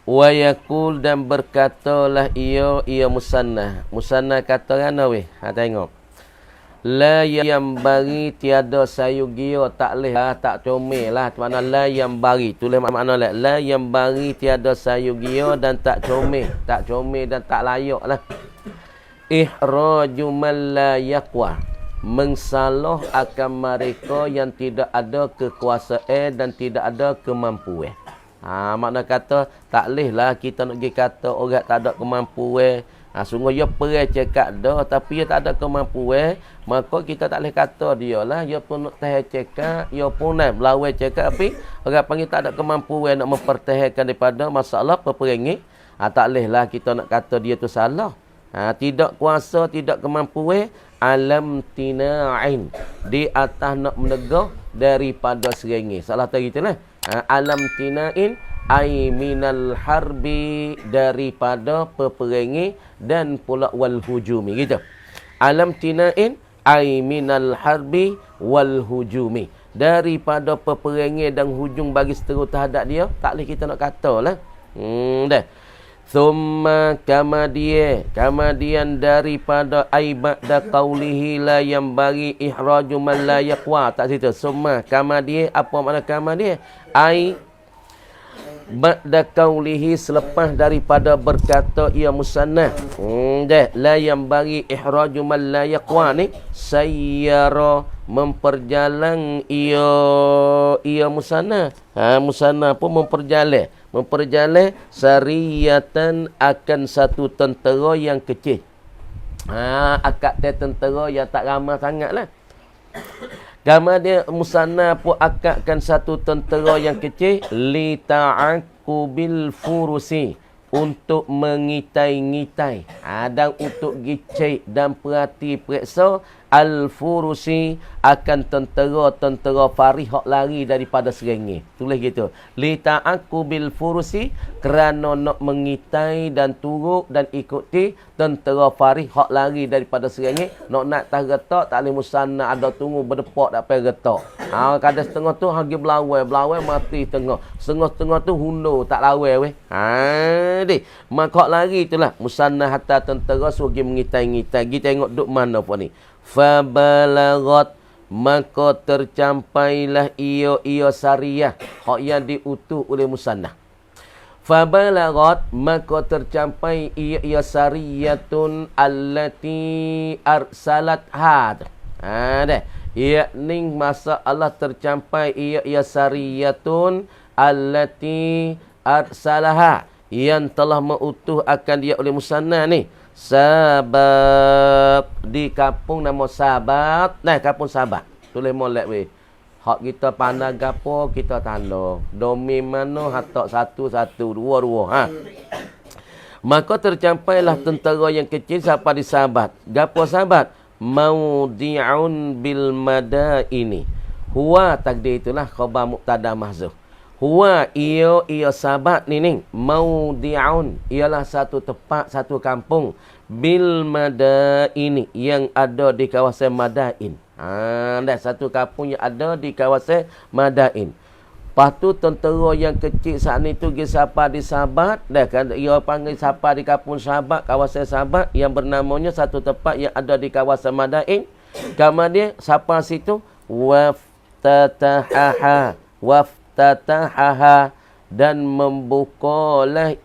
Wa yaqul dan berkatalah ia musanna. Musanna kata kan weh. Tengok. La yang bagi tiada sayugio tak leh lah, tak comel lah. Mana la yang bagi. Tulis makna lah. La yang bagi tiada sayugio dan tak comel. Tak comel dan tak layak lah. Ihraju man la yaqwa. Mengsalah akan mereka yang tidak ada kekuasaan dan tidak ada kemampuan. Makna kata tak leh lah kita nak pergi kata orang tak ada kemampuan. Sungguh dia perai cakap dah tapi dia tak ada kemampuan, maka kita tak boleh kata dia lah. Dia pun nak tahan cakap, dia pun nak berlawan cakap tapi orang panggil tak ada kemampuan nak mempertahankan daripada masalah peperangan. Tak boleh lah kita nak kata dia tu salah. Tidak kuasa, tidak kemampuan, alam tina'in, di atas nak menegah daripada serengi. Salah tadi tu lah. Alam tina'in ai minal harbi, daripada peperangi dan pula wal hujumi gitu. Alam tina'in ai minal harbi wal hujumi, daripada peperangi dan hujung bagi seteru terhadap dia. Tak boleh kita nak kata lah. Dah. Thumma kemudian daripada ai ba'da qaulihi la yang bagi ihraju man la yaqwa. Tak situ. Thumma kemudian apa makna kemudian? Ai ba'da qaulihi, selepas daripada berkata ia musanna. La yang bagi ihraju man la yaqwa ni sayyara, memperjalan ia musanna. Musanna pun memperjalan sariyatan, akan satu tentera yang kecil. Akad tentera yang tak ramai sangatlah. Gambar dia musanna pun akadkan satu tentera yang kecil, li ta'aqubil furusi, untuk mengitai-ngitai, dan untuk gicek dan perhati periksa al-furusi, akan tentera-tentera Faris hak lari daripada serengi. Tulis gitu. Li ta'aqubil furusi, kerana nak mengitai dan turut dan ikuti tentera Faris hak lari daripada serengi. Nak tak getak, tak boleh musanna ada tunggu berdepak tak payah getak. Kadang setengah tu hagi belawai mati tengah. Setengah tu hundur tak lawai weh. Maka lari itulah musanna hatta tentera suruh mengitai-ngitai. Kita tengok duk mana apa ni. Fabalagat, maka tercampailah ia sariyah hak yang diutus oleh musanna. Fabalagat, maka tercampai ia sariyatun allati arsalat had. Dah. Yakni masa Allah tercampai ia sariyatun allati arsalaha, yang telah mengutus akan dia oleh musanna ni. Sabab, di kampung nama Sabat. Kampung Sabat. Tulis molek weh. Hak kita pandang gapo kita tanda. Domi mana hatak satu, dua. Maka tercampailah tentera yang kecil sampai di Sabat. Gapo Sabat? Maudi'un bil madaini. Huwa takdir itulah khabar mubtada mahzuf. Huwa ia Sabat ni maudi'un, ialah satu tempat, satu kampung, bil madaini, yang ada di kawasan Madain. Satu kampung yang ada di kawasan Madain. Lepas tu tentera yang kecil saat ni tu pergi sapa di Sabat. Kan ia panggil sapa di kampung Sabat, kawasan Sabat, yang bernamanya satu tempat yang ada di kawasan Madain. Kemudian sapa situ waftatahaha, dan membukalah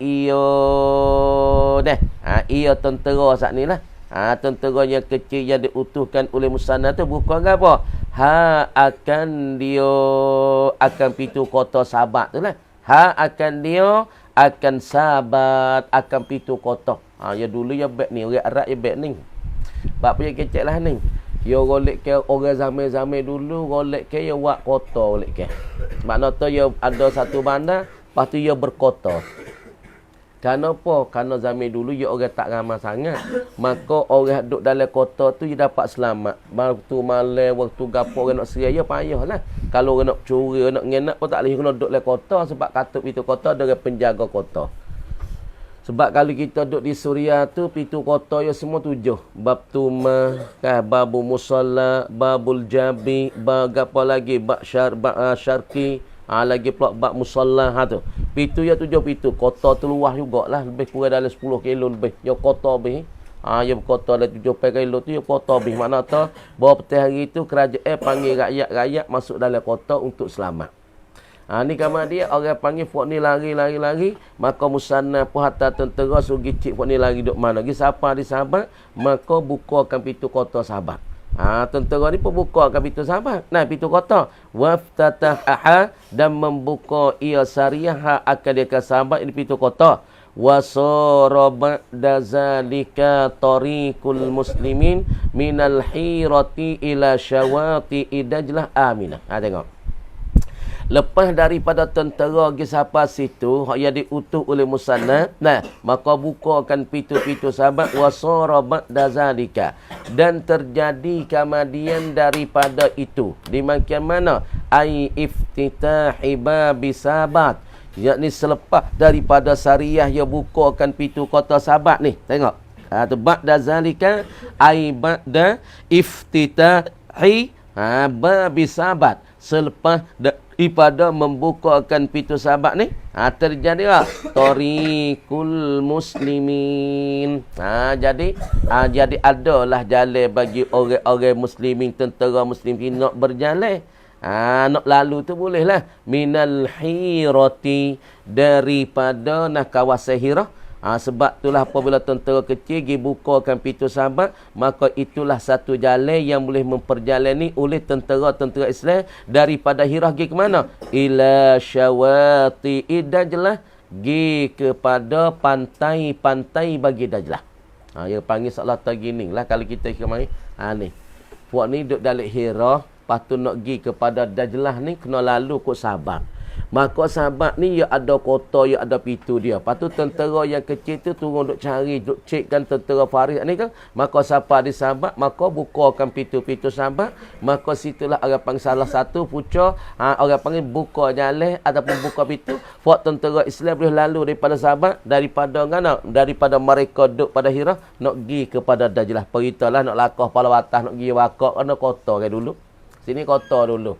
ia tentera saat ni lah. Tentera yang kecil yang diutuhkan oleh musanna tu buka apa? Akan pitu kota Sabat tu lah. Akan Sabat, akan pitu kota. Ya dulu ya bet ni, orang Arab ya bet ni. Bab punya kecek lah ni. Ya golek ke orang zaman-zaman dulu, golek ke ya buat kota golek ke. Makna tu ya ada satu bandar, lepas tu ya berkota. Kenapa? Kerana zaman dulu ya orang tak ramai sangat. Maka orang duduk dalam kota tu dia dapat selamat. Waktu malam, waktu gapo orang nak seria, payahlah. Kalau orang nak curi, nak ngenak pun tak boleh kena duduk dalam kota, sebab katup itu kota dengan penjaga kota. Sebab kalau kita duduk di Suria tu, pintu kota ya semua 7. Bab Tumah, Babu Musalla, Babul Jabi, bab apa lagi, Bab Syarqi, Lagi pula bab musalla tu. Pitu ya 7 pitu. Kota tu luas jugalah, lebih kurang dalam 10 kilo lebih. Ya kota lebih. Ya kota ada 7 kilo tu ya kota lebih. Makna tu bahawa petang hari tu kerajaan panggil rakyat-rakyat masuk dalam kota untuk selamat. Ni kamar dia orang panggil fok ni lari, maka musanna pun hatta tentera sugi cik fok ni lari duk mana. Gi siapa di sahabat, maka bukakan pintu kota sahabat. Tentera ni pun bukakan pintu sahabat. Nah, pintu kota. Waftataha dan membuka ia syariah akan dia ke sahabat di pintu kota. Wasara ba'da zalika tariqul muslimin minal hirati ila syawati idajlah aminah. Tengok. Lepas daripada tentera pergi sampai situ, yang diutus oleh musanna, maka bukakan pintu-pintu sahabat wasara ba'da zalika. Dan terjadi kemudian daripada itu. Di mana? Ai iftitahi babi sahabat. Yakni selepas daripada syariah yang bukakan pintu kota sahabat ni. Tengok. Ba'da zalika ai ba'da iftitahi babi sahabat. Selepas daripada membukakan pintu sahabat ni, terjadilah tariqul muslimin. Jadi adalah jalan bagi orang-orang muslimin, tentera muslimin nak berjalan. Nak lalu tu bolehlah. Minal hirati, daripada nak kawasan Hirah. Sebab itulah apabila tentera kecil pergi bukakan pintu sahabat, maka itulah satu jalan yang boleh memperjalani oleh tentera-tentera Islam daripada Hirah pergi ke mana? Ila syawati Dajlah, pergi kepada pantai-pantai bagi Dajlah. Dia panggil seolah tergini lah kalau kita kemari. Ni. Puak ni duduk dalam Hirah, lepas tu nak pergi kepada Dajlah ni kena lalu kot sahabat. Maka sahabat ni ya ada kota, ya ada pintu dia. Lepas tu tentera yang kecil tu turun duk cari, duk cekkan tentera Faris ni kan. Maka siapa di sahabat, maka bukakan pintu-pintu sahabat. Maka situlah orang panggil salah satu pucuk, orang panggil buka jalan ataupun buka pintu. Buat tentera Islam boleh lalu daripada sahabat, daripada mereka duduk pada Hirah, nak pergi kepada Dajlah. Peritalah nak lakah pala atas, nak pergi wakak, kena kota ke dulu. Sini kota dulu.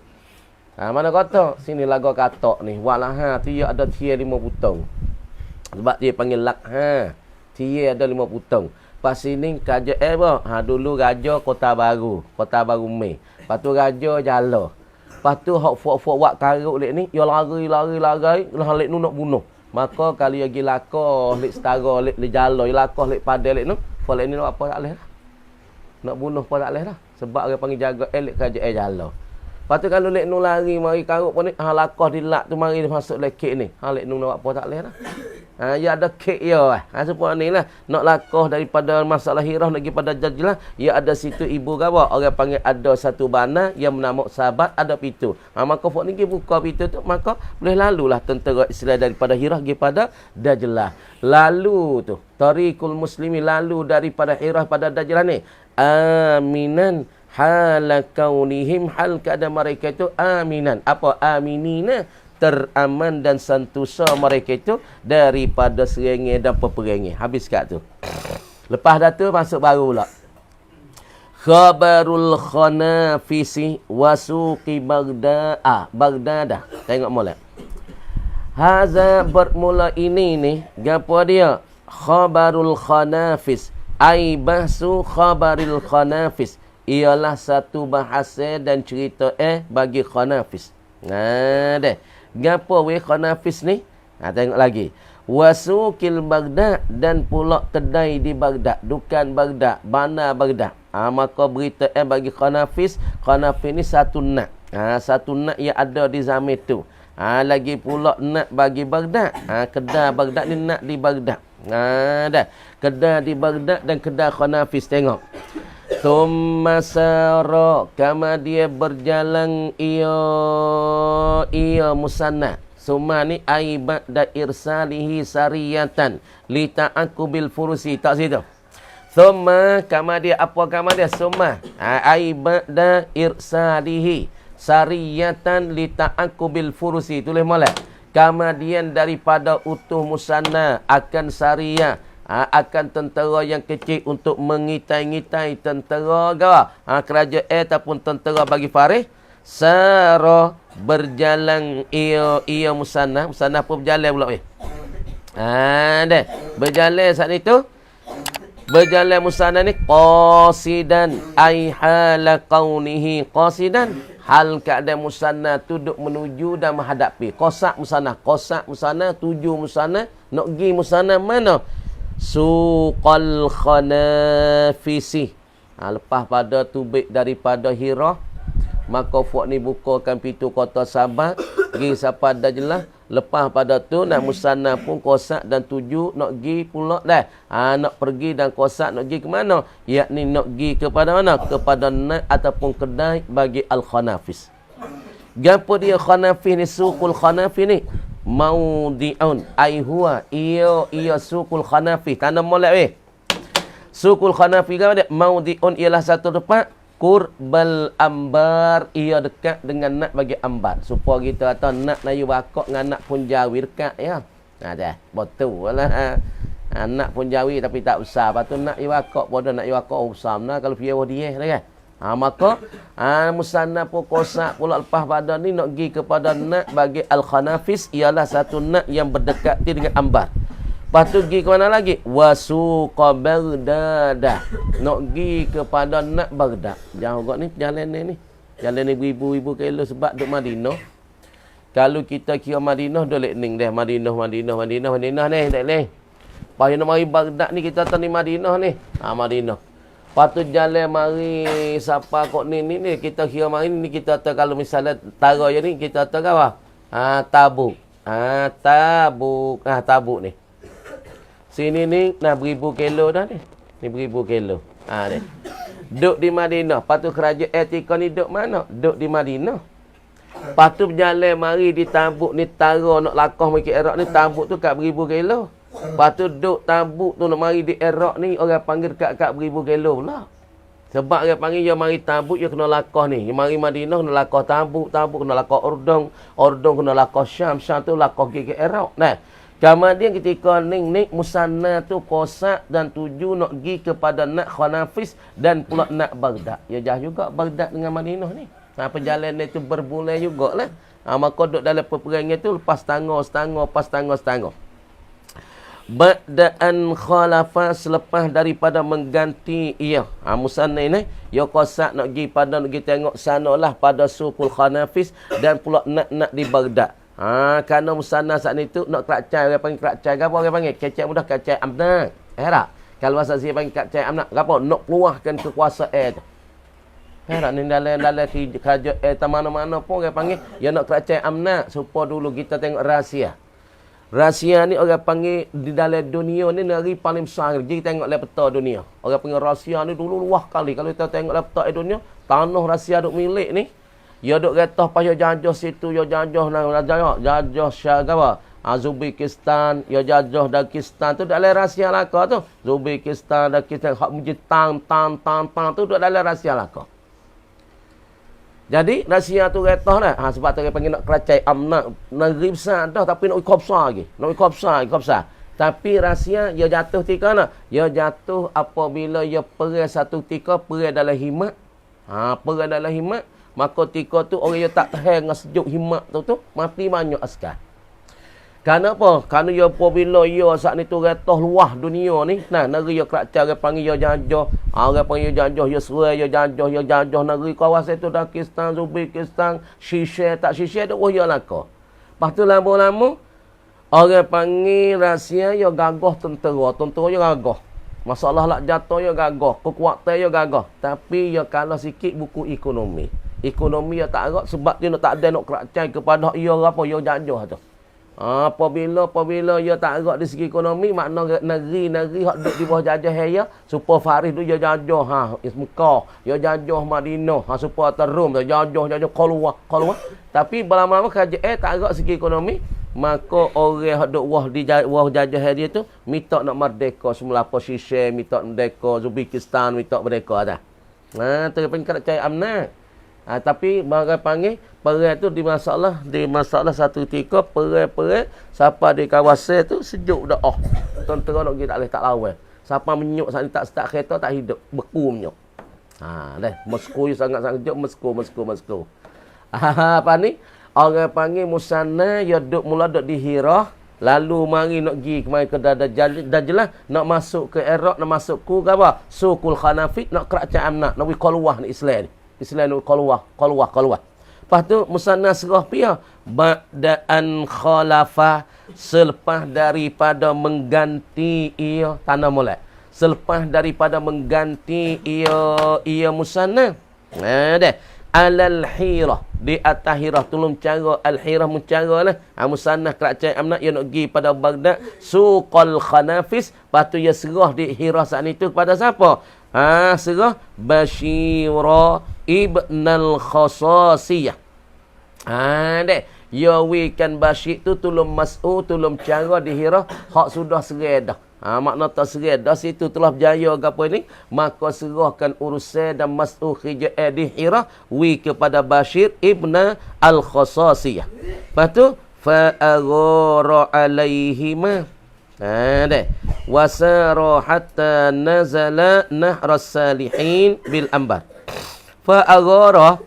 Mana kata? Sini lagu katok ni. Walah dia ada tia 5 putong. Sebab dia panggil lak tia ada 5 putong. Pas sini raja dulu raja Kota Baru Mei. Lepas tu raja Jala. Lepas tu hak fok wak karuk lek ni, dia lari lah lek nu nak bunuh. Maka kalau dia pergi lakah lek setara lek Jala, dia lakah lek padel lek nu, fok lek ni nak apa tak leh dah. Nak bunuh apa tak leh dah. Sebab dia panggil jaga elek raja Jala. Lepas tu kalau lek nu lari mari karuk pun ni, lakah dilak tu mari dia masuk lekek ni. Lek nu nak apa tak leh dah. Ya ada kek ya. Sepuluh ni lah. Nak lakah daripada masalah Hirah nak pergi pada Dajlah. Ya ada situ ibu gawa. Orang panggil ada satu bana yang menamuk sahabat, ada pintu. Maka fok ni pergi buka pintu tu, maka boleh lalulah tentera Islam daripada Hirah pergi pada Dajlah. Lalu tu tariqul muslimin, lalu daripada Hirah pada Dajlah ni. Aminan hala kaunihim, hal keadaan mereka itu aminan. Apa aminina? Teraman dan santusa mereka itu daripada serengih dan peperengih. Habis kat tu. Lepas dah tu masuk baru pula. Khabarul khanafisi wasuqi Baghdad. Tengok mula. Haza bermula ini ni, gapo dia? Khabarul khanafis. Ai bahsu khabaril khanafis. Ialah satu bahasa dan cerita bagi khanafis. Deh. Gapo we khanafis ni? Tengok lagi. Wasuqil Baghdad, dan pula kedai di Baghdad, dukan Baghdad, bana Baghdad. Maka berita bagi khanafis. Khanafis ni satu nak. Satu nak yang ada di zaman tu. Lagi pula nak bagi Baghdad. Kedai Baghdad ni nak di Baghdad. Dah. Kedai di Baghdad dan kedai khanafis. Tengok. Thumma sara, kama dia berjalan ia musanna. Summa ni ai ba'da irsalihi sariyatan li ta'aqubil furusi. Tak situ. Thumma, kama dia apa kama dia? Summa ai ba'da irsalihi sariyatan li ta'aqubil furusi. Tulis molek. Kemudian daripada utuh musanna akan sariyah, akan tentera yang kecil untuk mengitai-ngitai tentera kerajaan ataupun tentera bagi Faris. Sara berjalan ia musanna pun berjalan pula weh. Dah. Berjalan saat itu. Berjalan musanna ni qasidan ai hala kaunihi qasidan. Hal keadaan musanna tu duk menuju dan menghadapi. Qasak musanna tuju musanna nak gi musanna mana? Suqal khanafisi. Lepas pada tubik daripada Hira, maka Fuad ni bukakan pintu kota Sabah, pergi sampai dah jelas. Lepas pada tu nak musanna pun kosak dan tuju nak pergi pula dah. Nak pergi dan kosak nak pergi ke mana? Yakni nak pergi kepada mana? Kepada nak ataupun kedai bagi al-khanafis. Gapo dia khanafis ni, suqul khanafis ni? Maudi'un ai huwa ia suqul khanafis. Tanam molek weh. Suqul khanafis gapo dia? Maudi'un ialah satu tempat Qurbal ambar, ia dekat dengan nak bagi ambar. Supaya kita kata nak nayu bakok dengan nak pun jawi dekat ya. Dah, betul lah. Nak pun jawi tapi tak besar. Lepas tu nak yu bakok bodoh nak yu bakok besar. Nah kalau piye dia lah kan. Maka musanna pun kosak pula lepas pada ni nak pergi kepada nak bagi al-khanafis, ialah satu nak yang berdekati dengan ambar. Lepas tu pergi ke mana lagi? Wasuqa Baghdad. Nak pergi kepada nak Baghdad. Jauh agak ni jalan ni. Jalan ni beribu-ribu kilo sebab duk Madinah. Kalau kita kira Madinah dah lekning dah. Madinah ni. Tak leh. Lepas nak mari Baghdad ni kita tahu ni Madinah ni. Madinah. Lepas tu jalan mari siapa kok ni kita kira mari ni kita tahu kalau misalnya tara je ni kita tahu apa? Tabuk. Tabuk ni. Sini ni nak beribu kilo dah ni. Ni beribu kilo. Ni. Duduk di Madinah. Lepas tu kerajaan etika ni duduk mana? Duduk di Madinah. Lepas tu berjalan mari di Tabuk ni tara nak lakah mai ke Iraq ni. Tabuk tu kat beribu kilo. Lepas tu duduk Tabuk tu nak mari di Iraq ni orang panggil kat beribu kilo pula. Sebab orang panggil dia mari Tabuk dia kena lakah ni. Dia mari Madinah kena lakah Tabuk kena lakah Urdun kena lakah Syam tu lakah ke Iraq. Nah. Kemudian ketika ning musanna tu kosak dan tuju nak pergi kepada nak khanafis dan pula nak Baghdad. Ya jauh juga Baghdad dengan Madinah ni. Perjalanan itu berbulan jugalah. Maka duduk dalam peperangan tu lepas setengah. Ba'da'an khalafa, selepas daripada mengganti ia. Musanna ni ya kosak nak pergi tengok sanalah pada suqul khanafis dan pula nak di Baghdad. Kerana musanna saat ni tu nak kerakcai, orang panggil kerakcai apa orang panggil? Kecek mudah kecek amnak. Tak? Kalau bahasa saya panggil kecek amnak, apa? Nak keluarkan kekuasaan tu. Tak ni dalam kerja mana-mana pun orang panggil ya nak kerakcai amnak supaya dulu kita tengok rahsia. Rahsia ni orang panggil di dalam dunia ni negeri paling besar. Jadi tengok dalam peta dunia. Orang panggil rahsia ni dulu luas kali. Kalau kita tengok dalam peta dunia, tanah rahsia duk milik ni. Ya duk kata payah jajah situ, ya jajah syagapa. Uzbekistan, ya jajah Dagestan tu dalam rahsia laka tu. Uzbekistan, Dagestan, hak menjadi tang tu dalam rahsia laka. Jadi rahsia tu kata dah. Sebab tu dia panggil nak keracai amnak negeri besar dah tapi nak ikut besar lagi. Nak ikut besar. Tapi rahsia dia jatuh tika nak. Dia jatuh apabila dia pergi satu tika pergi dalam himat. Pergi dalam himat. Maka tika tu orang yang tak tahan dengan sejuk himat tu mati banyak askar. Kenapa? Kerana ya apabila ya saat ni tu retah luah dunia ni. Negeri ya kerakcai orang panggil ya jajah. Orang panggil ya jajah, ya serai, ya jajah negeri kawasan tu Dagestan, Uzbekistan, Shisha, tak Shisha tu ya laka. Lepas tu lama-lama orang panggil rahsia ya gagah tentera ya gagah. Masalah lah jatuh ya gagah, kekuatan ya gagah. Tapi ya kalah sikit buku ekonomi. Ekonomi ya tak agak sebab dia tak ada nak kerakcai kepada ia apa ia jajah tu. Apabila ia tak agak di segi ekonomi, makna negeri-negeri hak duduk di bawah jajah dia, supaya Faris tu dia jajah Mekah, dia jajah Madinah, supaya Rum dia jajah keluar. Tapi lama-lama kerajaan tak agak segi ekonomi, maka orang hak duduk bawah jajah dia tu minta nak merdeka semula apa Shisha, minta merdeka Uzbekistan, minta merdeka dah. Tu dia panggil kerakcai amnak. Tapi mereka panggil perang tu di masalah satu ketika perang siapa di kawasan tu sejuk dah tentera nak pergi tak lawan. Siapa menyuk saat ni tak start kereta tak hidup beku menyuk. Moskow sangat-sangat sejuk Moskow. Apa ni? Orang panggil musanna, ya duk mula duk di Hira, lalu mari nak pergi ke mari ke Dajlah, nak masuk ke Iraq, nak masuk ku ke apa? Sukul Khanafit, nak kerajaan nak wi qalwah ni Islam ni. Islam ni qalwah. Lepas tu musanna serah pia ba'da'an khalafa, selepas daripada mengganti ia tanah mulai. Selepas daripada mengganti ia musanna. Dah. Alal hirah, di atas hirah, tolong cara al-hirah mencara lah. Musanna kerajaan amnak ia nak pergi pada Baghdad, suqal Khanafis, lepas tu ia serah di hirah saat itu kepada siapa? Serah Bashira ibn al-Khasasiyah. Dek. Ya wikan Bashir tu tolong mas'ul, tolong cara di hirah, hak sudah serai dah. Makna tak serai dah, situ telah berjaya ke apa ni, maka serahkan urusan dan mas'ul khija'ah di hirah wi kepada Bashir ibn al-Khasasiyah. Lepas tu fa'aghara alaihima. Dek. Wasara hatta nazala nahras salihin bil ambar. Fa'aghara,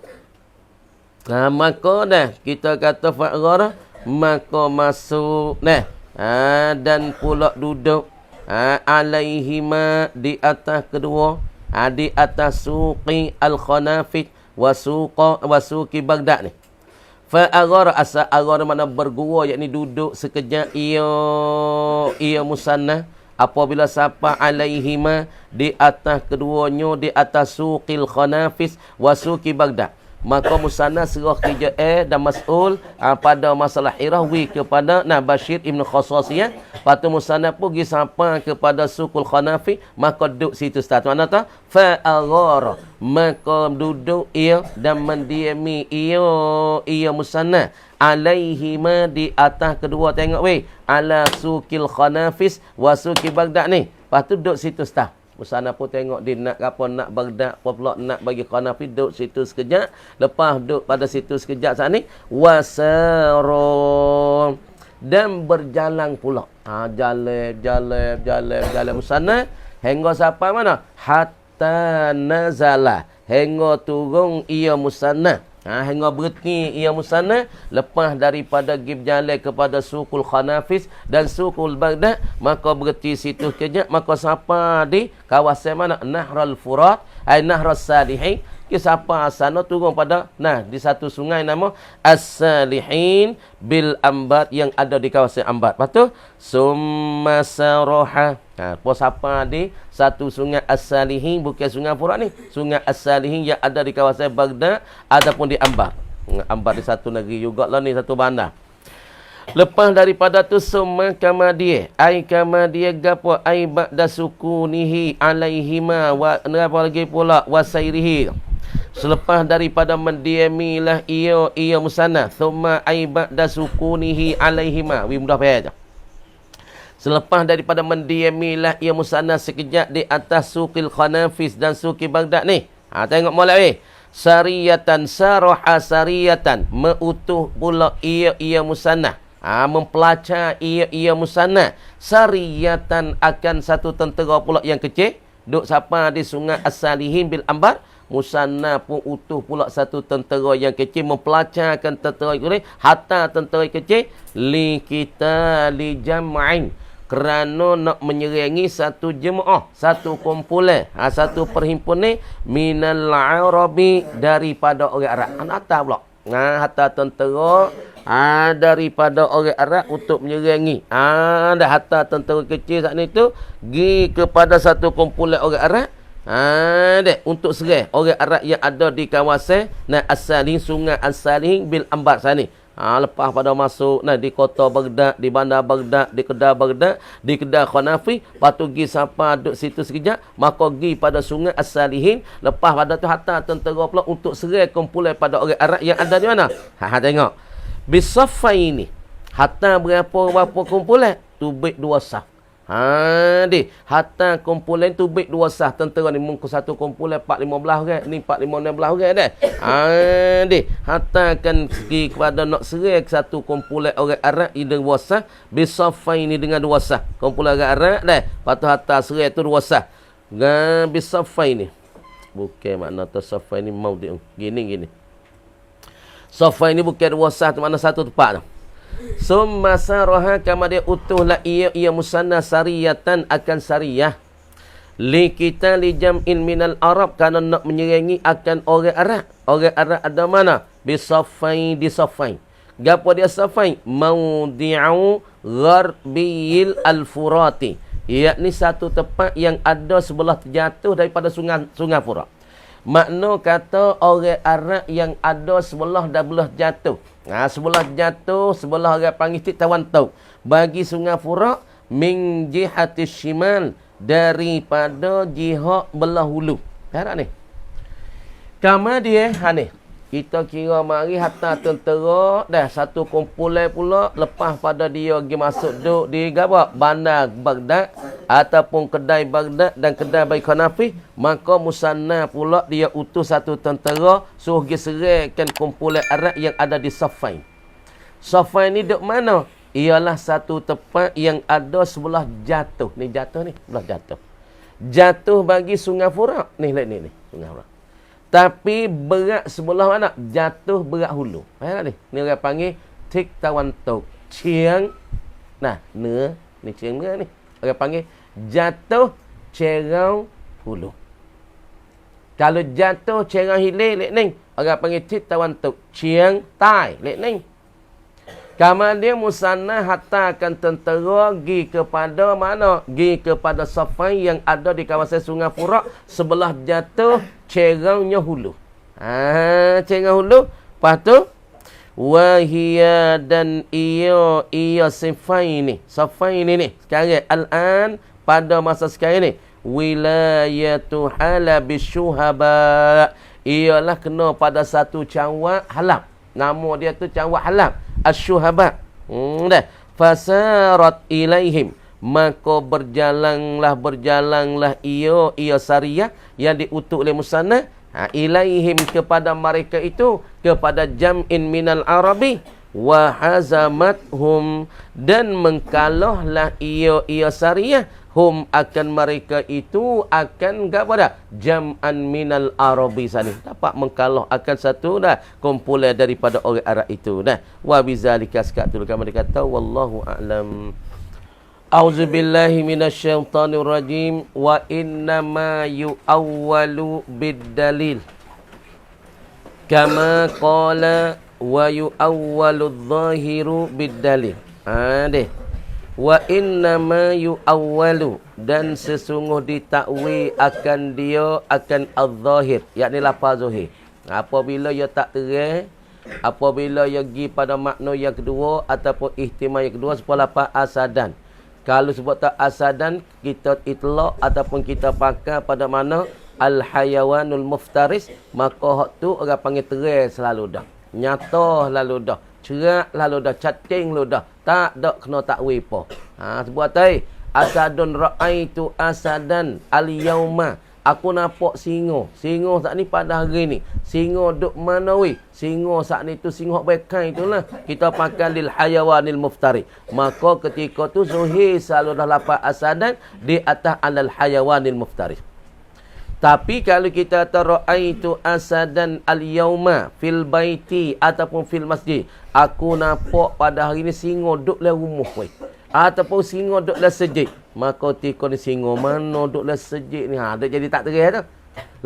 maka dah kita kata fa'aghara, maka masuk dah. Dan pula duduk alaihima di atas kedua, di atas suqi al-Khanafit wa suqi Baghdad ni. Fa'aghara, asal aghara mana bergua, yakni duduk sekejap ia musanna apabila sapa alaihima di atas keduanya, di atas suqil Khanafis wa suqi Baghdad, maka musanna serah khija'ah dan mas'ul pada masalah hirah wi kepada Bashir ibn Khasasiyah. Lepas tu musanna pergi sampai kepada sukul Khanafi, maka duduk situ start. Mana tu? Fa'aghara, maka duduk ia dan mendiami ia musanna alaihima di atas kedua, tengok weh, ala sukil Khanafis wa suki Baghdad ni. Lepas tu duduk situ start. Musanna pun tengok dia nak apa, nak Baghdad apa pula nak bagi Khanafi, duduk situ sekejap. Lepas duduk pada situ sekejap saat ni, wasaro, dan berjalan pula. Jalan musanna hingga sampai mana? Hatta nazala, hingga turun ia musanna. Hingga berhenti ia musanna lepas daripada gib jalan kepada sukul Khanafis dan sukul Baghdad, maka berhenti situ kejap, maka sampai di kawasan mana? Nahrul Furat, Nahrul Salihin. Siapa sana turun pada di satu sungai nama As-Salihin bil Ambat, yang ada di kawasan Ambat. Lepas tu summa saraha, pos apa di satu sungai As-Salihin, bukan sungai Furat ni, sungai As-Salihin yang ada di kawasan Baghdad ataupun di Ambat. Ambat di satu negeri jugalah ni, satu bandar. Lepas daripada tu summa kamadiyah, ai kamadiyah gapo, ai ba'da sukunihi alaihima wa apa lagi pula wasairihi. Selepas daripada mendiamilah ia musanna, thumma ai ba'da sukunihi alaihima, mudah faham. Selepas daripada mendiamilah ia musanna sekejap di atas sukil Khanafis dan suki Baghdad ni. Tengok mulai sariyatan, saraha sariyatan, meutuh pula ia musanna, mempelacar ia musanna, sariyatan, akan satu tentera pula yang kecil, duk siapa di sungai As-Salihin bil Ambar. Musanna pun utuh pula satu tentera yang kecil, mempelacarkan tentera itu, hatta tentera kecil li kita li jam'ain, kerana nak menyerangi satu jemaah, satu kumpulan, satu perhimpunan minal arabi, daripada orang Arab. Hatta pula hatta tentera daripada orang Arab untuk menyerangi. Dah hatta tentera kecil saat itu pergi kepada satu kumpulan orang Arab untuk serang orang Arab yang ada di kawasan As-Salihin, sungai As-Salihin bil Ambar sana. Lepas pada masuk di kota Baghdad, di bandar Baghdad, di kedai Baghdad, di kedai Khanafi, lepas tu pergi sampai duduk situ sekejap, maka pergi pada sungai As-Salihin. Lepas pada tu hatta tentera pula untuk serang kumpulan pada orang Arab yang ada di mana. Tengok bisaffaini, hatta berapa kumpulan tu, baik dua saf. Hatta kumpulan tu baik dua sah tentera ni, mungkin satu kumpulan 4-15 orang, ni 4-16 orang dah. Hatta akan pergi kepada nak serang satu kumpulan orang Arab ini dua sah, bisafai ni dengan dua sah. Kumpulan orang Arab dah. Lepas tu hatta serang tu dua sah. Bisafai ni. Bukan makna tasafai ni mau dia. Gini. Safain ni bukan wasah tu, mana satu tempat tu. Summa saraha, kama dia utuhlah ia musanna sariyatan akan sariyah. Li kita li jam'in minal Arab, kerana nak menyerangi akan orang Arab. Orang Arab ada mana? Bisafain, di safain. Gapo dia safain? Maudi'u gharbiyil al-Furati. Iaitu satu tempat yang ada sebelah terjatuh daripada sungai Furat. Makna kata orang Arab yang ada sebelah dan belah jatuh. Sebelah jatuh, sebelah orang panggil tawan tau. Bagi sungai Furat, min jihatis shimal, daripada jihad belah hulu. Harap ni. Kama dia, ni. Kita kira mari hatta tentera dah satu kumpulan pula, lepas pada dia pergi masuk duduk di bandar Baghdad ataupun kedai Baghdad dan kedai Baitul Nafi, maka musanna pula dia utus satu tentera suruh pergi serangkan kumpulan Arab yang ada di Safain. Safain ni duk mana? Ialah satu tempat yang ada sebelah jatuh. Ni jatuh ni, sebelah jatuh. Jatuh bagi Sungai Furat. Ni Sungai Furat. Tapi berat sebelah mana? Jatuh berat hulu. Faham ni? Ni orang panggil Tik Tawantuk. Ciang. Nah, ni ciang ni. Orang panggil jatuh cerau hulu. Kalau jatuh cerau hilir, lek ni. Orang panggil Tik Tawantuk. Ciang tai, lek ni. Kemudian musanna hatta akan tentera gi kepada mana? Gi kepada Safain yang ada di kawasan Sungai Furat, sebelah jatuh ceraunya hulu. Cerau hulu. Lepas tu wahia dan ia Safain ni. Safain ni sekarang al-an, pada masa sekarang ni, wilayatu Halab bisyuhaba, ialah kena pada satu cawak Halab. Nama dia tu cawak Halab. Asy-syuhaba. Dah. Fasarat ilaihim, maka berjalanlah ia sariyah yang diutus oleh musanna ilaihim kepada mereka itu, kepada jam'in minal arabi, wa hazamathum, dan mengkalahlah ia sariyah hum akan mereka itu akan kepada jam'an minal arabi sana, dapat mengkalah akan satu dah kumpulan daripada orang Arab itu dah. Wa bizalika skatul, kama dia kata wallahu a'lam. Auzubillahi minasyaitonir rajim. Wa innama yu'awwalu bid-dalil kama qala wa yu'awwalu adh-dhahiru bid-dalil. Deh. Wa innama yu'awwalu, dan sesungguh ditakwil akan dia akan adh-dhahir, yakni lafaz zahir. Apabila ia tak terang, apabila ia pergi pada makna yang kedua ataupun ihtimal yang kedua, sebuah lafaz asadan. Kalau sebut tak asadan, kita itlaq ataupun kita pakai pada mana al-hayawanul muftaris, maka hak tu orang panggil terang selalu dah, nyata lalu dah, cerak lalu dah, cacing lalu dah, tak ada kena takwil apa. Sebut tai asadun ra'aitu asadan al-yauma, aku nampak singa. Singa saat ni pada hari ni. Singa duk mana weh? Singa saat ni tu singa bekai itulah. Kita pakai lil hayawanil muftari. Maka ketika tu zuhir selalu dah lafaz asadan di atas alal hayawanil muftari. Tapi kalau kita tara'aitu asadan al-yauma fil baiti ataupun fil masjid, aku nampak pada hari ni singa duk dalam rumah weh, ataupun singa duk dalam masjid, maka tika ni singa mana duk dalam masjid ni, duk jadi tak terang tu.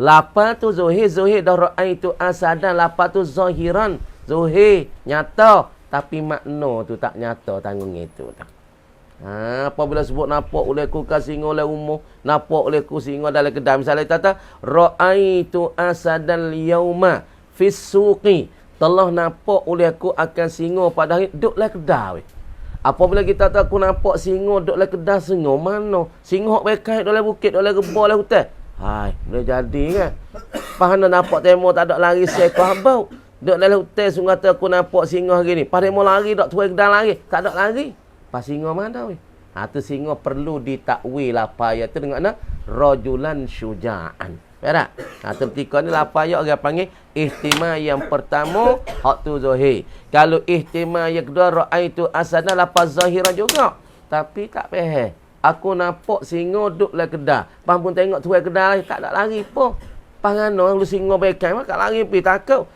Lafaz tu zuhir dah ra'aitu asadan, lafaz tu zahiran, zuhir nyata, tapi makna tu tak nyata, tanggung itu tak. Apabila sebut nampak oleh ku singa oleh rumah, nampak oleh ku singa dalam kedai, misalnya kata ra'aitu asadan yauma fis suqi, telah nampak oleh ku akan singa pada hari duk dalam kedai. Apabila kita tahu aku nampak singa duk dalam kedai, singa mana? Singa hok bekai dalam bukit, dalam gebor, dalam hutan. Boleh jadi kan? Pahana nampak temo tak ada lari seekor habau. Duk dalam hutan sungai tu aku nampak singa hari ni. Pada mau lari dak tuai kedai lari, tak ada lari. Pas singa mana weh? Tu singa perlu ditakwil apa ayat tu dengan mana? Rajulan syuja'an. Faham tak? Ketika ni apa ayat orang panggil ihtimal yang pertama hak tu zahir. Kalau ihtimal yang kedua ra'aitu asana lafaz zahiran juga. Tapi tak faham. Aku nampak singa duduk dalam kedai. Pun tengok tuai kedai tak ada lari apa. Pangano lu singa bekai mak lari pergi takut.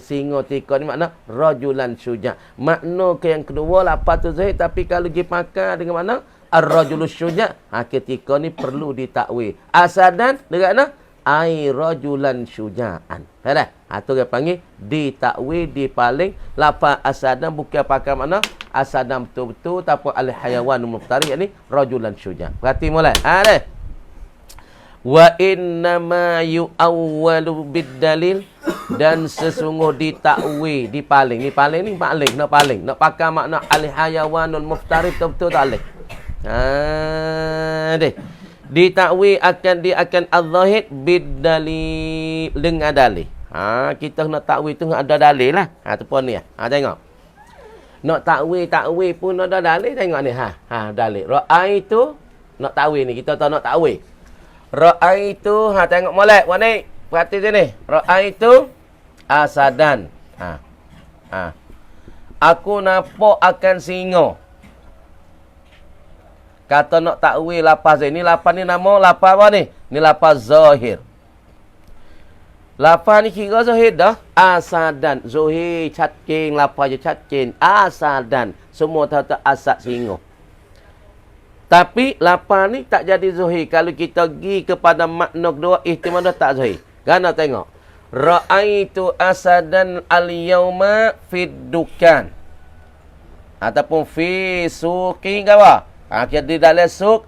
Singa tika ni makna rajulan syuja'. Makna ke yang kedua lafaz tu zahir, tapi kalau dipakai dengan makna ar-rajulus syuja', ketika ni perlu ditakwil. Asadan dengan makna ai rajulan syuja'an. Dah. Tu dia panggil ditakwil, dipaling. Lafaz asadan bukan pakai makna asadan betul-betul, tapi al-hayawanul muftari, yakni rajulan syuja'. Berarti mulai. Dah. Wa innama yu'awwalu bid-dalil, dan sesungguh ditakwil, dipaling. Ni paling, nak pakai makna al-hayawanul muftari betul-betul tak boleh. Deh. Ditakwil akan az-zahir bid-dalil, dengan dalil. Kita nak takwil tu ada dalil lah. Tu pun ni. Tengok. Nak takwil pun ada dalil, tengok ni. Dalil. Ra'aitu, nak takwil ni, kita tahu nak takwil. Ra'aitu, tengok molek buat ni. Perhati sini. Ra'aitu asadan. Aku nampak akan singa. Kata nak takwil lafaz ni. Lafaz ni nama lafaz apa ni? Ni lafaz zahir. Lafaz ni kira zahir dah. Asadan. Zahir catking. Lafaz je catking. Asadan. Semua tahu asad singa. Tapi lafaz ni tak jadi zahir kalau kita pergi kepada makna kedua, ihtimal dah tak zahir. Gana tengok. Ra'aitu asadan al-yawma fid dukan. Ataupun fi suqi ke apa? Kita di dalam suq,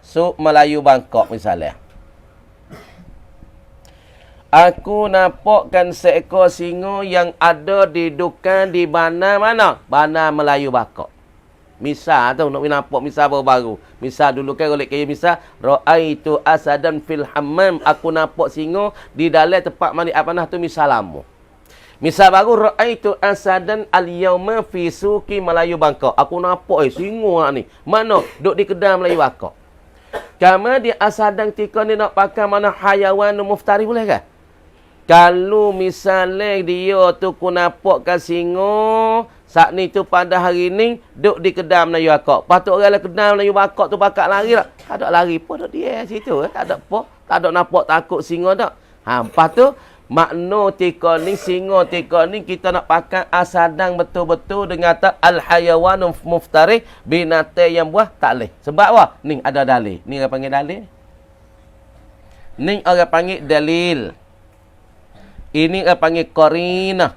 suq Melayu Bangkok misalnya. Aku nampakkan seekor singa yang ada di dukan di Bandar mana? Bandar Melayu Bangkok. Misal tu nak nampak misal baru-baru. Misal dulu kan golek kaya misal ra'aitu asadan fil hammam, aku nampak singa di dalam tempat mandi air panas tu misal lama. Misal baru ra'aitu asadan al-yawma fi suqi Melayu Bangkok. Aku nampak singa ni. Mana? Duk di kedai Melayu Bangkok. Kama dia asadan tika ni nak pakai mana hayawan muftari boleh ke? Kalau misalnya dia tu ku nampakkan singa saat ni tu pada hari ni duk di kedai Melayu Bangkok. Patut orang kedai Melayu Bangkok tu pakak lari tak? Tak ada lari pun duk dia situ. Tak ada apa. Tak ada nampak takut singa tak. Lepas tu makna tika ni, singa tika ni kita nak pakai asadang betul-betul dengan al-hayawanul muftari, binatang yang buah tak boleh. Sebab apa? Ni ada dalil. Ni orang panggil dalil. Ni orang panggil dalil. Ini orang panggil qarinah.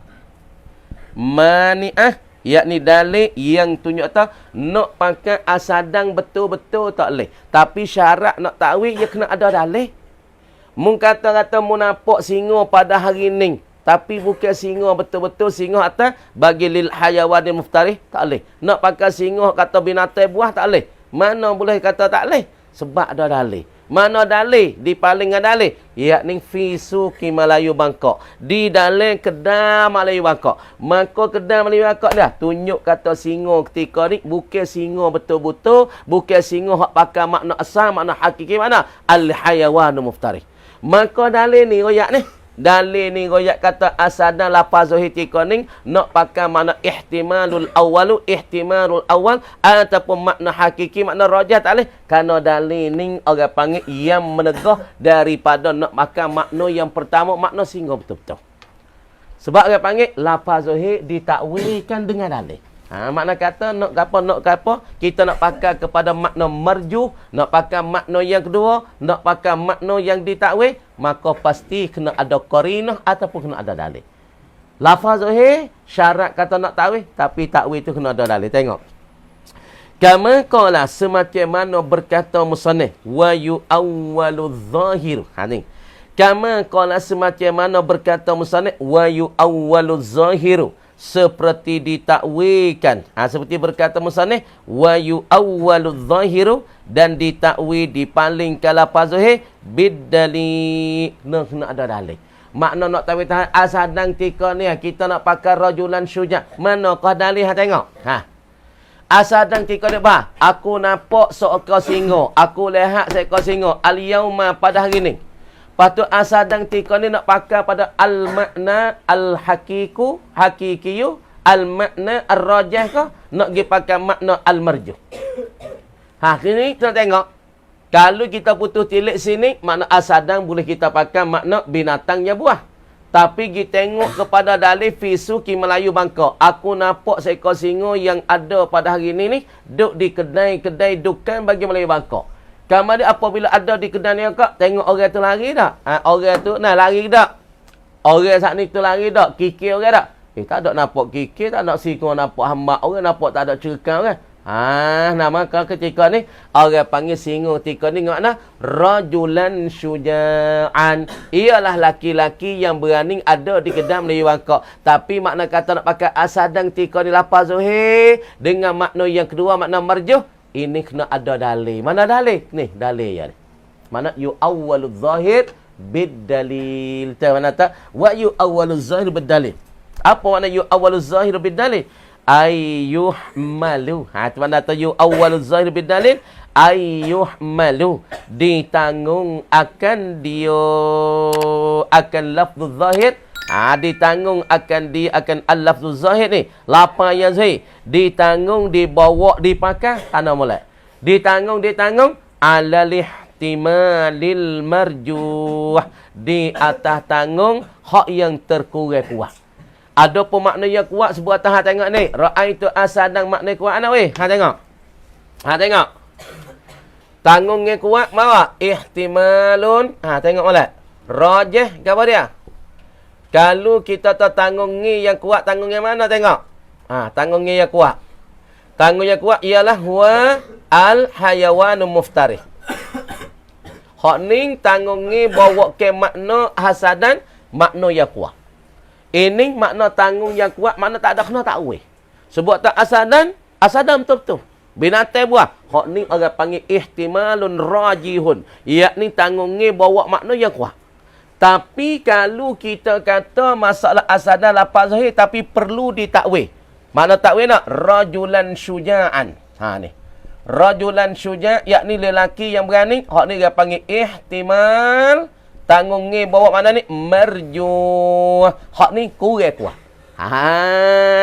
Mani'ah, yakni dalil yang tunjuk tak nak pakai asadang betul-betul tak boleh. Tapi syarat nak takwil dia kena ada dalil. Mun kata-kata mu nampak singa pada hari ni, tapi bukan singa betul-betul singa atas bagi lil hayawanil muftari tak boleh. Nak pakai singa kata binatang buah tak boleh. Mana boleh kata tak boleh? Sebab ada dalil. Mana dalil? Di paling ada dalil. Yakni fi suqi Melayu Bangkok. Di dalam kedai Melayu Bangkok. Maka kedai Melayu Bangkok dah tunjuk kata singa ketika ni bukan singa betul-betul, bukan singa hak pakai makna asal, makna hakiki, mana al-hayawanul muftari. Maka dalil ni royak ni. Dalil ni royak kata asadan lafaz zahir tika ni nak pakai makna ihtimalul awal ataupun makna hakiki, makna rajah tak boleh. Kerana dalil ni orang panggil yang menegah daripada nak pakai makna yang pertama, makna singa betul-betul. Sebab orang panggil lafaz zahir ditakwilkan dengan dalil. Makna kata nak apa kita nak pakai kepada makna marjuh, nak pakai makna yang kedua, nak pakai makna yang ditakwil, maka pasti kena ada qarinah ataupun kena ada dalil. Lafaz zahir syarat kata nak takwil, tapi takwil itu kena ada dalil. Tengok. Kama qala, semacam mana berkata musannif, wa yu'awwalu zahir. Ni. Kama qala, semacam mana berkata musannif, wa yu'awwalu zahiru, seperti ditakwilkan. Seperti berkata musannif, wa yu'awwalu zahiru, dan ditakwil dipalingkan lafaz zahir bid-dalil. Kena ada dalil. Makna nak takwil asadang tika ni kita nak pakai rajulan syuja'. Manakah dalil? Tengok. Asadang tika ni bah, aku nampak seekor singa. Aku lihat seekor singa al-yauma pada hari ni. Patut asadang tika ni nak pakai pada al-makna al-hakiku, hakikiyu, al-makna al-rajah ke, nak pergi pakai makna al-marjuh. Kini kita tengok. Kalau kita putus tilik sini, makna asadang boleh kita pakai makna binatangnya buah. Tapi kita tengok kepada dalil Fisuki Melayu Bangkok. Aku nampak seekor singa yang ada pada hari ini ni duduk di kedai-kedai dukan bagi Melayu Bangkok. Kemudian apabila ada di kedai ni kak, tengok orang tu lari tak? Orang tu lari tak? Orang saat ni tu lari tak? Kikir orang tak? Tak ada nampak kikir, tak ada singa nampak hamba. Orang nampak tak ada cerkam kan? Nama ketika ni orang panggil singa ketika ni makna rajulan syuja'an, ialah laki-laki yang berani ada di kedai Melayu Bangkok. Tapi makna kata nak pakai asadang ketika ni lafaz zuhir dengan makna yang kedua makna marjuh, ini kena ada dalil. Mana dalil? Ni dalil ya ni. Mana yu awwaluz zahir bid dalil. Tahu mana tak? Wa yu awwaluz zahir bid dalil. Apa makna yu awwaluz zahir bid dalil? Ayyuhmalu. Tu mana tu yu awwaluz zahir bid dalil? Ayyuhmalu, ditanggung akan dia akan lafzul zahir. Ditanggung akan dia akan al-lafzul zahir ni. Lapa yang zahir ditanggung, dibawa, dipakai tanah mulai. Ditanggung alal ihtimalil marjuh, di atas tanggung hak yang terkurang kuat. Ada pun makna yang kuat sebuah tahap tengok ni. Ra'aitu asadang makna kuat ana weh. Tengok. Tengok. Tanggungnya kuat mawa ihtimalun. Tengok molek. Rajih ke apa dia? Kalau kita tak tanggung ni yang kuat, tanggung yang mana tengok? Tanggungnya yang kuat. Tanggung yang kuat ialah huwa al-hayawanul muftarih. Hak ni tanggung ni bawa ke makna hasadan, makna yang kuat. Ini makna tanggung yang kuat, makna tak ada kena takwil. Sebab tak asadan betul-betul. Binatang buah. Hak ni orang panggil ihtimalun rajihun. Yakni tanggung ni bawa makna yang kuat. Tapi kalau kita kata masalah asadan lafaz zahir tapi perlu ditakwil. Makna takwil nak? Rajulan syuja'an. Ni. Rajulan syuja' yakni lelaki yang berani. Hak ni dia panggil ihtimal. Tanggung ni bawa mana ni? Marjuh. Hak ni kurang kuat.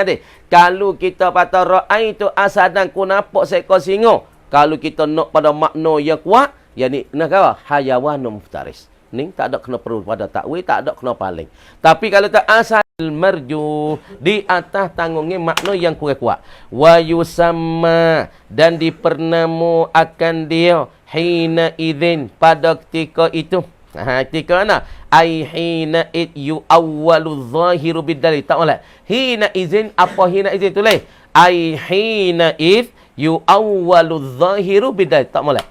Deh. Kalau kita kata ra'aitu asadan, ku nampak seekor singa. Kalau kita nak pada makna yang kuat, yang ni kena kata hayawanun muftaris. Ni tak ada kena perlu pada takwil, tak ada kena paling. Tapi kalau tak asal marju, di atas tanggungnya makna yang kurang kuat. Wa yusamma, dan dipernamu akan dia hina idzin, pada ketika itu. Ketika mana? Ai hina id yu awwalu zahiru bidalil. Tak boleh. Hina idzin, apa hina idzin tulis? Ai hina id yu awwalu zahiru bidalil. Tak boleh.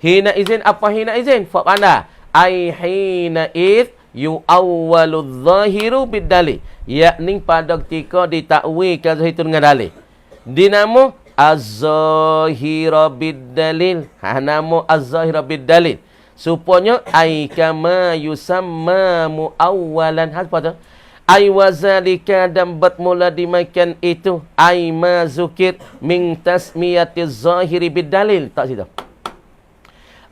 Hina idzin, apa hina idzin? Fak mana? Ai hina id yu awwalu zahiru bidalil, yakni pada ketika ditakwilkan zahir itu dengan dalil. Dinamo az-zahira bidalil. Nama az-zahira bidalil. Supaya ai kama yusamma muawwalan. Apa tu? Ai wazalika, dan bermula dimakan itu ai ma zukir min tasmiyatiz zahiri bidalil. Tak situ.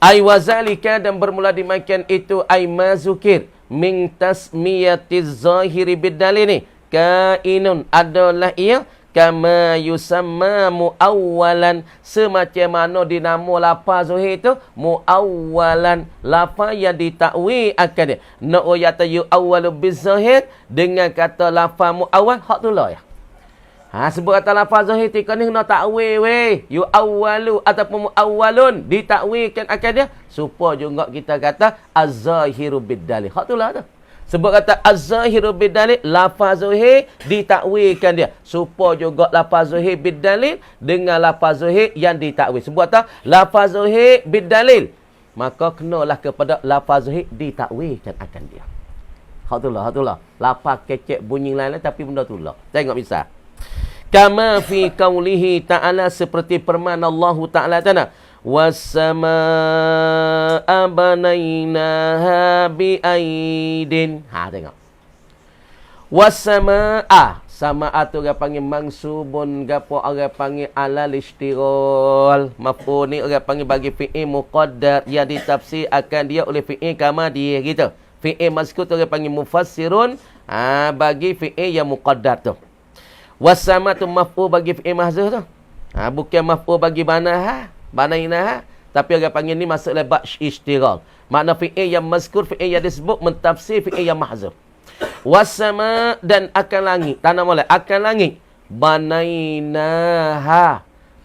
Ai wazalika, dan bermula dimakan itu ai mazukir min tasmiyatiz zahiri bidalil ni. Kainun, adalah ia kama yusamma muawwalan, semacam mana dinamo lafaz zahir itu muawwalan, lafaz yang ditakwil akan dia. Nak yata yu awwalu bizahir dengan kata lafaz muawwal, hak tu lah ya. Sebab kata lafaz zahir tika ni kena takwil weh. Yu awwalu ataupun muawwalun, ditakwilkan akan dia. Supaya juga kita kata az-zahiru bid-dalil. Hak tu lah tu. Sebab kata az-zahiru bid-dalil, lafaz zahir ditakwilkan dia. Supaya juga lafaz zahir bid-dalil dengan lafaz zahir yang ditakwil. Sebab kata lafaz zahir bid-dalil, maka kenalah kepada lafaz zahir ditakwilkan akan dia. Hak tu lah. Lafaz kecek bunyi lain tapi benda tu lah. Tengok misal. Kama fi qaulihi ta'ala, seperti firman Allah Ta'ala tanah, was-samaa'a banainaha bi'aidin. Tengok. Was-samaa'a, samaa'a tu orang panggil mansubun, gapo orang panggil alal istighal. Maf'ul ni orang panggil bagi fi'il muqaddar yang ditafsir akan dia oleh fi'il kama dia gitu. Fi'il mazkur tu orang panggil mufassirun, bagi fi'il yang muqaddar tu. Wasama tu maf'ul bagi fi'il mahzuf tu. Bukan maf'ul bagi banainah. Tapi orang panggil ni masuk lebat istighal. Makna fi'il yang mazkur, fi'il yang disebut mentafsir fi'il yang mahzuf. Wasama dan akan langit. Tanah molek akan langit. Banainaha.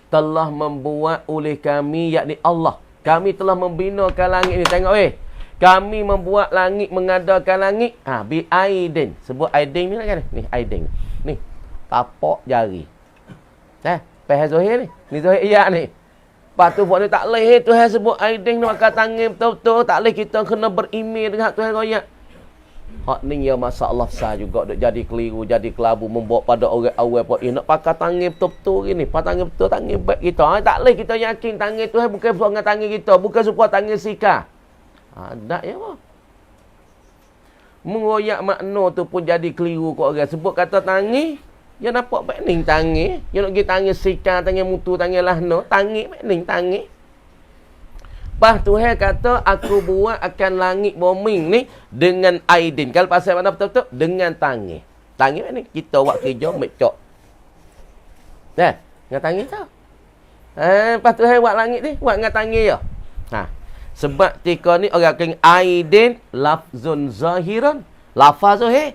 Telah membuat oleh kami, yakni Allah. Kami telah membinakan langit ni. Tengok kami membuat langit, mengadakan langit. Bi aidin. Sebut aidin ni lah kan. Ni aidin. Ni. Tapak jari. Pahal Zohir ni. Ni Zohir iya ni. Lepas tu buat ni tak boleh. Tuhan sebut aidin ni makan tangan betul-betul. Tak boleh kita kena berimej dengan Tuhan royak. Hak ni ya masalah sah juga. Duk jadi keliru, jadi kelabu. Membuat pada orang awal pun. Nak pakai tangan betul-betul ni. Pakai tangan betul, tangan baik kita. Tak boleh kita yakin tangan Tuhan bukan supaya tangan kita. Bukan supaya tangan sika. Tak ya apa. Mengoyak makna tu pun jadi keliru kau orang. Sebut kata tangan. Dia nampak baik ni tangan. Dia nak pergi tangan sika, tangan mutu, tangan lahna. Tangan baik ni tangan. Bah Tuhan kata aku buat akan langit bumi ni dengan aidin. Kalau pasal mana betul-betul? Dengan tangan. Tangan ni kita buat kerja mecok. Dengan tangan tu. Lepas Tuhan buat langit ni, buat dengan tangan je. Sebab tika ni orang kata aidin lafzun zahiran. Lafaz zahir.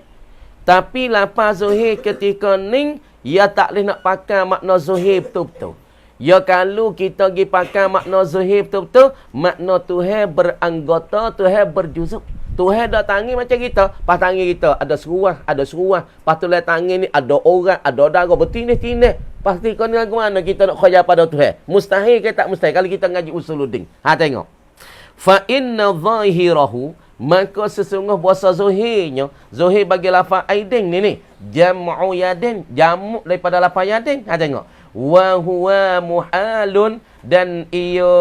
Tapi lafaz zahir ketika ni ia tak boleh nak pakai makna zahir betul-betul. Ya kalau kita pergi pakai makna zahir betul-betul, makna Tuhan beranggota, Tuhan berjuzuk. Tuhan dah tangan macam kita. Pas tangan kita ada seruah, ada seruah. Pas tu lah tangan ni ada orang, ada darah, bertindah-tindah. Pasti kau ni lagu mana kita nak khayal pada Tuhan? Mustahil ke tak mustahil? Kalau kita ngaji usuluddin. Tengok. Fa inna zahirahu, maka sesungguh bahasa zahirnya, zahir bagi lafaz aidin ni. Jam'u yadin, jamu daripada lafaz yadin. Tengok. Wa huwa muhalun, dan ia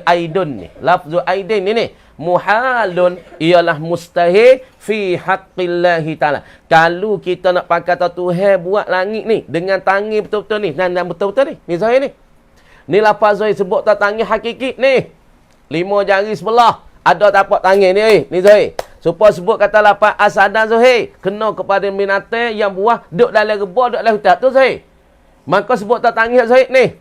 aidun ni. Lafzu aidin ni. Muhalun ialah mustahil fi haqqillahi ta'ala. Kalau kita nak pakai kata Tuhan buat langit ni dengan tangan betul-betul ni. Dan betul-betul ni. Ni zahir ni. Ni lafaz zahir sebut tak tangan hakiki ni. 5 jari sebelah. Ada tapak tangan ni. Ni zahir. Supaya sebut kata lafaz asadan zahir. Kena kepada binatang yang buah. Duduk dalam rebah, duduk dalam hutan. Tu zahir. Maka sebut tak tangan zahir ni.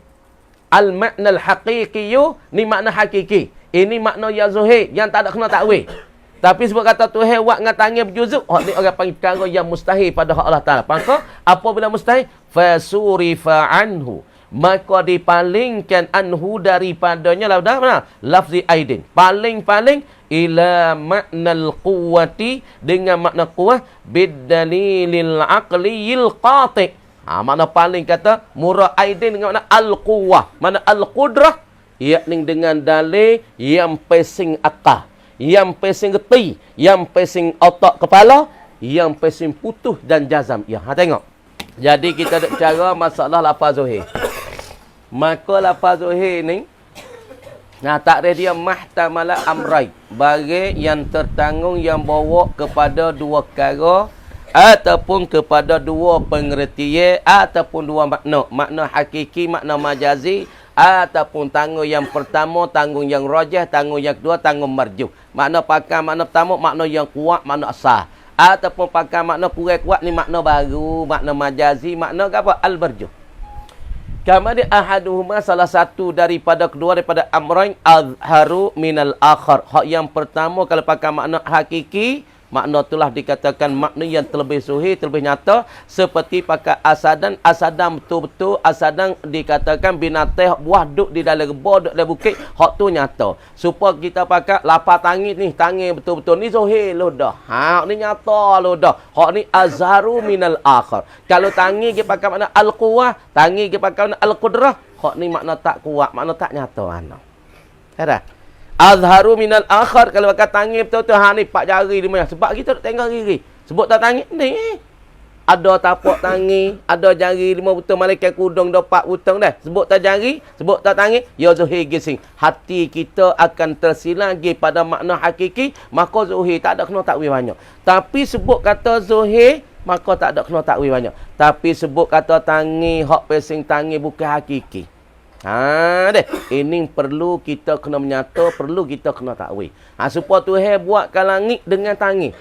Al-makna al-haqiqiyu. Ni makna hakiki. Ini makna yang zahir. Yang tak ada kena takwil. Tapi sebut kata Tuhan buat dengan tangan berjuzuk. Ni orang panggil perkara yang mustahil pada hak Allah Ta'ala. Maka apabila mustahil. Fasurifa anhu. Maka dipalingkan anhu daripadanya lah dah mana? Lafzi aidin. Paling-paling ila maknal quwwati, dengan makna quwwah bidalilil aqliyil qati'. Makna paling kata murad aidin dengan makna al-quwwah. Mana al-qudrah, yakni dengan dalil yang pesing akal, yang pesing geti, yang pesing otak kepala, yang pesing putus dan jazam. Tengok. Jadi kita nak cara masalah lafaz zahir. Maka lafaz zahir ni tak ada dia mahtamala amrai, bagi yang tertanggung yang bawa kepada dua perkara ataupun kepada dua pengertian ataupun dua makna. Makna hakiki, makna majazi, ataupun tanggung yang pertama, tanggung yang rajah, tanggung yang kedua, tanggung marjuh. Makna pakai makna pertama, makna yang kuat, makna sah. Ataupun pakai makna kurang kuat ni makna baru, makna majazi, makna apa? Al-barjuh. Kemudian ahaduhuma, salah satu daripada kedua daripada amrain azharu minal akhar. Hak yang pertama kalau pakai makna hakiki, makna itulah dikatakan makna yang terlebih suhi, terlebih nyata. Seperti pakai asadan. Asadan betul-betul. Asadan dikatakan binatang buah duduk di dalam rebah, duduk dalam bukit. Hak tu nyata. Supaya kita pakai lapar tangan ni. Tangan betul-betul. Ni zuhir lo dah. Hak ni nyata lo dah. Hak ni azharu minal akhar. Kalau tangan kita pakai makna al-quwah. Tangan kita pakai makna al-qudrah. Hak ni makna tak kuat. Makna tak nyata. Ada? Azharu minal akhar. Kalau pakai tangan betul-betul, ni 4 jari 5. Sebab kita tak tengok kiri. Sebut tak tangan ni. Ada tapak tangan, ada jari 5 butang, malaikat kudung 4 butang dah. Sebut tak jari, sebut tak tangan, ya zuhir gising. Hati kita akan tersilang pada makna hakiki, maka zuhir tak ada kena takwil banyak. Tapi sebut kata zuhir, maka tak ada kena takwil banyak. Tapi sebut kata tangan, hak pesing tangan bukan hakiki. Ini perlu kita kena menyata, perlu kita kena takwil. Supaya Tuhan buatkan langit dengan tangan.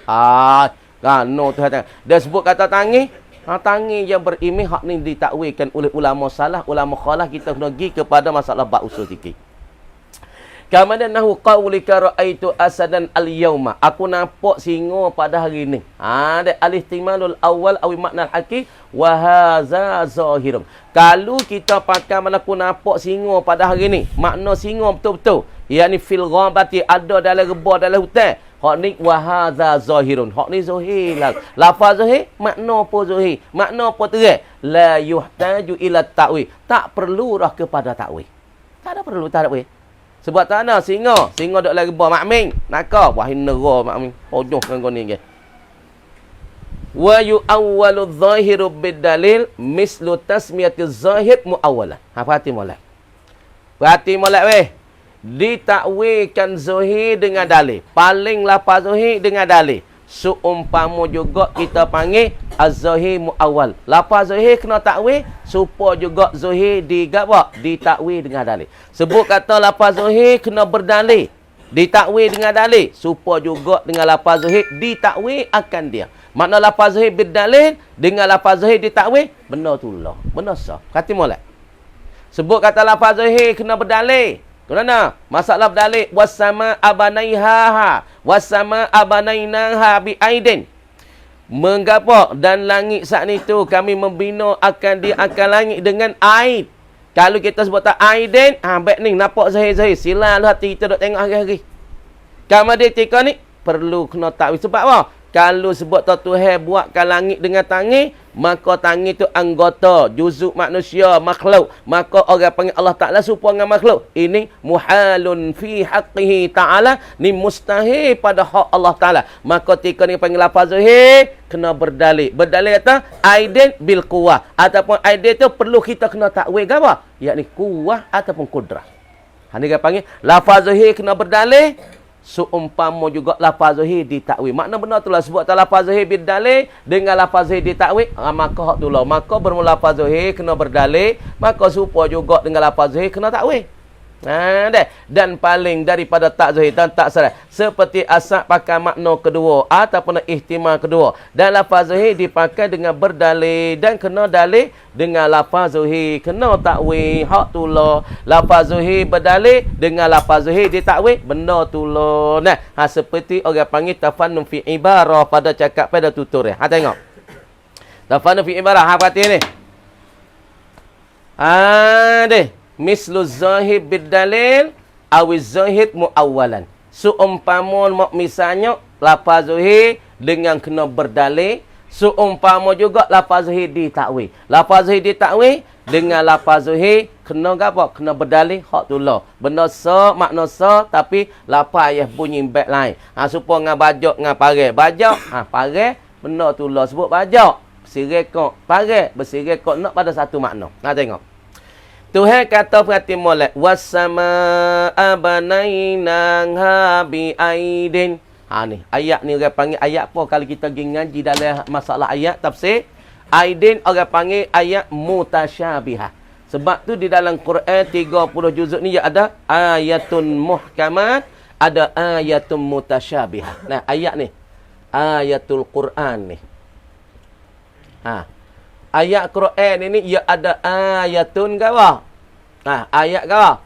No Tuhan. Dia sebut kata tangan. Tangan yang berimej, hak ni ditakwilkan oleh ulama salah, ulama khalaf. Kita kena pergi kepada masalah bab usul fikih. Kamana nahu qaulika ra'aitu asadan al-yauma. Aku nampak singa pada hari ni. Ada al-ihtimalul awal awi makna al-haqi wa hadza zahirun. Kalau kita pakai mana aku nampak singa pada hari ni, makna singa betul-betul. Yani fil ghabati, ada dalam rebah dalam hutan. Hak ni wa hadza zahirun. Hak ni zahir lah. Lafaz zahir, makna apa zahir? Makna apa terang? La yuhtaju ila ta'wil. Tak perlu dah kepada ta'wil. Tak ada perlu ta'wil. Sebab tak ada singa duk lagi bawah makming. Nakah wah nera makming. Pojoh kan kau ni ke. Wa yu'awwalu adh-dhahiru bid-dalil mislu tasmiyati adh-dhahir mu'awwalan. Ha perhati molek. Perhati molek weh. Ditakwilkan zahir dengan dalil. Paling lafaz zahir dengan dalil. Seumpama juga kita panggil az-zahir mu'awwal. Lafaz zahir kena takwil supaya juga zahir ditakwil dengan dalil. Sebut kata lafaz zahir kena berdalil, ditakwil dengan dalil supaya juga dengan lafaz zahir ditakwil akan dia. Makna lafaz zahir berdalil dengan lafaz zahir ditakwil benar tu lah. Benar sah. Kata molek. Sebut kata lafaz zahir kena berdalil. Kerana masalah berdalil wasama abanaiha wasama abanainaha bi aidin. Mengapa dan langit saat itu kami membina akan di akan langit dengan aid. Kalau kita sebut tak aidin, baik ni nampak zahir-zahir. Silalah hati kita duk tengok hari-hari. Kemudian ketika ni perlu kena takwil sebab apa? Kalau sebut Tuhan buatkan langit dengan tangan, maka tangan itu anggota juzuk manusia, makhluk. Maka orang panggil Allah Ta'ala serupa dengan makhluk. Ini muhalun fi haqqihi ta'ala. Ni mustahil pada hak Allah Ta'ala. Maka ketika ni panggil lafaz zahir, kena berdalil. Berdalil kata, aidin bil quwah. Ataupun aidin itu perlu kita kena takwil ke apa? Yakni kuwah ataupun kudrah. Ini dia panggil, lafaz zahir kena berdalil. Seumpama juga lafaz zahir ditakwil. Makna benar tu lah. Sebab tak lafaz zahir berdalil dengan lafaz zahir ditakwil, maka hak tu lah. Maka bermula lafaz zahir kena berdalil, maka supaya juga dengan lafaz zahir kena takwil. Dan paling daripada tak zahir dan tak salah, seperti asal pakai makna kedua ataupun ihtimal kedua. Dan lafaz zahir dipakai dengan berdalil dan kena dalil dengan lafaz zahir kena takwil. Hak tu lah. Lafaz zahir berdalil dengan lafaz zahir ditakwil, benda tu lah. Nah, seperti orang panggil tafannun fi ibarah pada cakap pada tutur. Tengok. Tafannun fi ibarah. Perhati ni. Deh. Mislu zahir bid-dalil awiz zahir mu'awwalan. Seumpama misalnya lafaz zahir dengan kena berdalil, seumpama juga lafaz zahir ditakwil. Lafaz zahir ditakwil dengan lafaz zahir kena apa? Kena berdalil, hak tu lah. Benda sa, makna sa, tapi lafaz ayah bunyi baik lain. Supaya dengan bajak dengan parai. Bajak, parai, benda tu lah. Sebut bajak, bersirekok, parai, bersirekok nak pada satu makna. Tengok. Tuhan kata perhati molek. Wassama abanainaha bi aidin. Ni ayat ni orang panggil ayat apa kalau kita pergi ngaji dalam masalah ayat tafsir. Aidin orang panggil ayat mutasyabihah. Sebab tu di dalam Quran 30 juzuk ni ada ayatun muhkamat, ada ayatun mutasyabihah. Nah, ayat ni ayatul Quran ni. Ayat Quran ini ia ada ayatun ke apa? Ayat ke apa?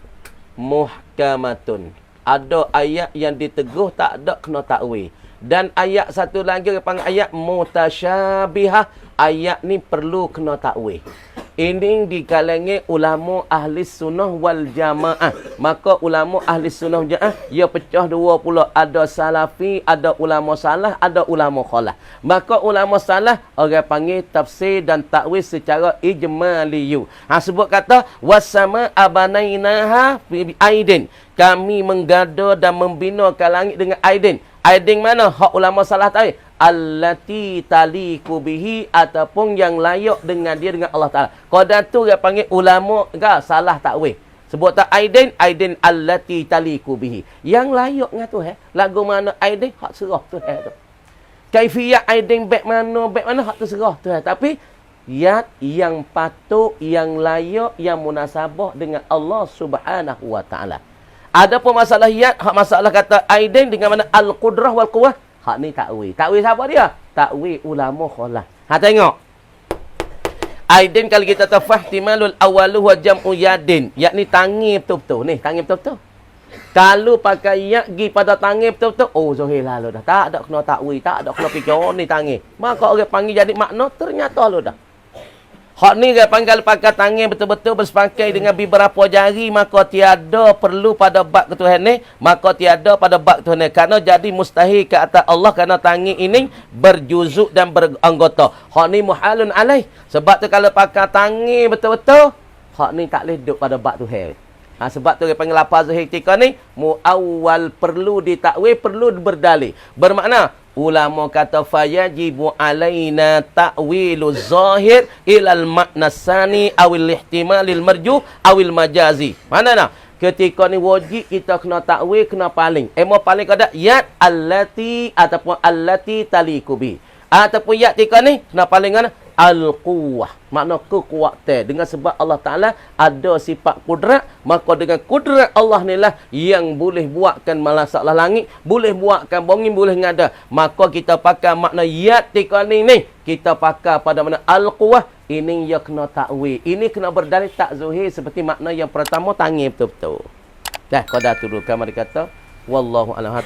Muhkamatun. Ada ayat yang diteguh tak ada kena takwil. Dan ayat satu lagi panggil ayat mutasyabihah. Ayat ni perlu kena takwil. Ini di kalangan ulama ahli sunnah wal jamaah. Maka ulama ahli sunnah wal jamaah ia pecah dua pula. Ada salafi, ada ulama salah, ada ulama khalaf. Maka ulama salah orang panggil tafsir dan takwil secara ijmaliyu. Sebut kata wasama abanainaha bi aidin. Kami menggada dan membina langit dengan aidin. Aidin mana? Hak ulama salah tahu. Allati taliku bihi, ataupun yang layak dengan dia dengan Allah Ta'ala. Qadar tu dia panggil ulama enggak salah takwil. Sebut tak aidin, aidin allati taliku bihi. Yang layak dengan tu lagu mana aidin hak serah tu tu. Kaifiyat aidin baik mana hak tu serah tu. Tapi yang patut, yang layak, yang munasabah dengan Allah Subhanahu wa Ta'ala. Adapun masalah hak masalah kata aidin dengan mana al-qudrah wal quwwah. Hak ni takwil. Takwil siapa dia? Takwil ulama khalaf. Tengok. Aidin kalau kita tahu fahtimalul awalu wa jam'u yadin. Yakni tangi betul-betul. Ni, tangi betul-betul. Kalau pakai yak gi pada tangan betul-betul, oh zahir lah dah. Tak ada kena takwil, tak ada kena fikir oh ni tangan. Maka orang panggil jadi makna ternyata lo dah. Hak ni dia panggil pakai tangan betul-betul bersepakai dengan beberapa jari, maka tiada perlu pada bab ketuhanan ni, maka tiada pada bab ketuhanan. Kerana jadi mustahil ke atas Allah kerana tangan ini berjuzuk dan beranggota. Hak ni muhalun alaih. Sebab tu kalau pakai tangan betul-betul, hak ni tak boleh duduk pada bab Tuhan. Sebab tu dia panggil lafaz zahir ketika ni muawwal, perlu ditakwil, perlu berdalil. Bermakna ulama kata fayajibu alaina ta'wilu zahir ilal makna sani awil ihtimalil marjuh awil majazi. Mana nak? Ketika ni wajib kita kena takwil, kena paling. Paling kada yat allati ataupun allati talikubi. Ataupun yat ketika ni kena paling mana? Al-quwwah. Makna kekuatan. Dengan sebab Allah Ta'ala ada sifat kudrat, maka dengan kudrat Allah ni lah yang boleh buatkan malasaklah langit, boleh buatkan bumi, boleh ngada. Maka kita pakai makna yat ketika ni kita pakai pada makna al-quwwah. Ini yang kena takwil. Ini kena berdalil tak zuhir seperti makna yang pertama tangan betul-betul. Dah, kau dah turun. Kamar kata wallahu a'lam.